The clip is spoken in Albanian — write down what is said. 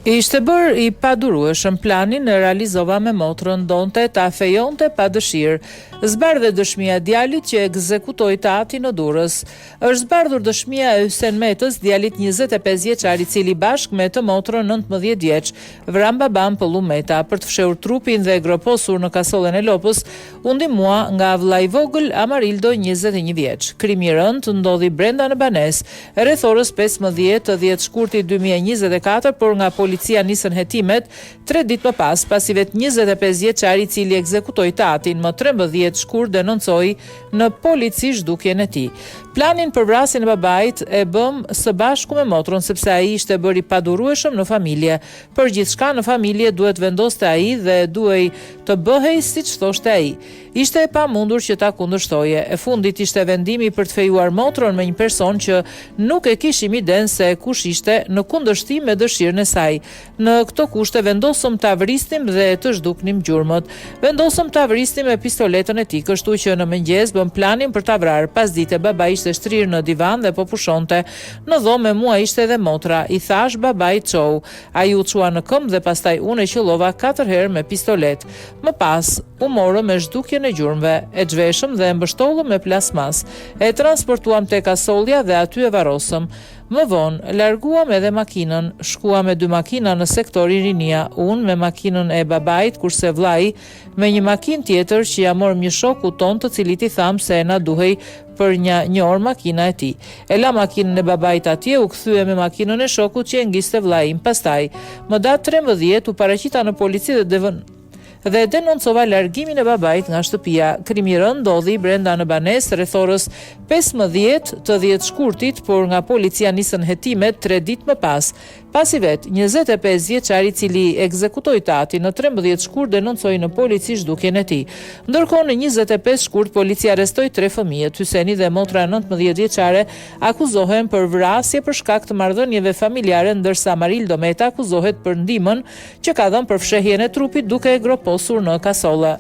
Ishte bërë I padurueshëm, planin e realizova me motrën, donte ta fejonte pa dëshirë. Zbardhe dëshmia djalit që ekzekutoi tati në Durrës. Është zbardhur dëshmia e Hysen Metës, djalit 25 vjeçar I cili bashkë me të motrën 19 vjeç vran baban Pollu Meta. Për të fshehur trupin dhe groposur në kasollën e Lopës, u ndihmua nga vllai I vogël Amarildo 21 vjeç. Krimi I rënd ndodhi brenda në banesë, rreth orës 15:10 shkurti 2024, por nga policia nisën hetimet 3 ditë më pas, pasi vetë 25 vjeçari I cili ekzekutoi tatin më 13 shkurt denoncoi në polici zhdukjen e tij. Planin për vrasjen e babait e bëm së bashku me motrën, sepse ai ishte bërë I padurueshëm në familje. Për gjithçka në familje duhet vendoste ai dhe duhej të bëhej siç thoshte ai. Ishte e pamundur që ta kundërshtoje. E fundit ishte vendimi për të fejuar motrën me një person që nuk e kishim iden se kush ishte, në kundërshtim me dëshirën e saj. Në këto kushte vendosëm ta vrisnim dhe të zhduknim gjurmët. Vendosëm ta vrisnim me pistoletën e tij, kështu që në mëngjes bëm planin për ta vrarë. Pasdite baba ishte shtrirë në divan dhe po pushonte. Në dhomë me mua ishte edhe motra. I thash babait çou. Ai u çua në këmbë dhe pastaj unë e qellova 4 herë me pistolet. Më pas u morëm me zhdukjen e gjurmëve, e xhveshëm dhe e mbështollëm me plasmas. E transportuam tek kasollja dhe aty e varrosëm. Më vonë larguam edhe makinën, shkuam me 2 makina në sektorin Rinia, unë me makinën e babait, kurse vllai me një makinë tjetër që ja morëm një shoku ton, të cilit I tham se na duhej për një orë makina e tij. E la makinën e babait atje, u kthye me makinën e shokut që e ngiste vllain. Pastaj, më datë 13 u paraqita në polici dhe denoncova largimin e babait nga shtëpia. Krimi I rënd ndodhi brenda në banesë rreth orës 15:10 shkurtit, por nga policia nisën hetimet 3 ditë më pas. Pasi vet 25 vjeçari I cili ekzekutoi tatin në 13 shkurt denoncoi në polici zhdukjen e tij. Ndërkohë në 25 shkurt policia arrestoi 3 fëmijët. Hyseni dhe motra 19 vjeçare akuzohen për vrasje për shkak të marrëdhënieve familjare, ndërsa Amarildo Meta akuzohet për ndihmën që ka dhënë për fshehjen e trupit duke e groposur në kasolle.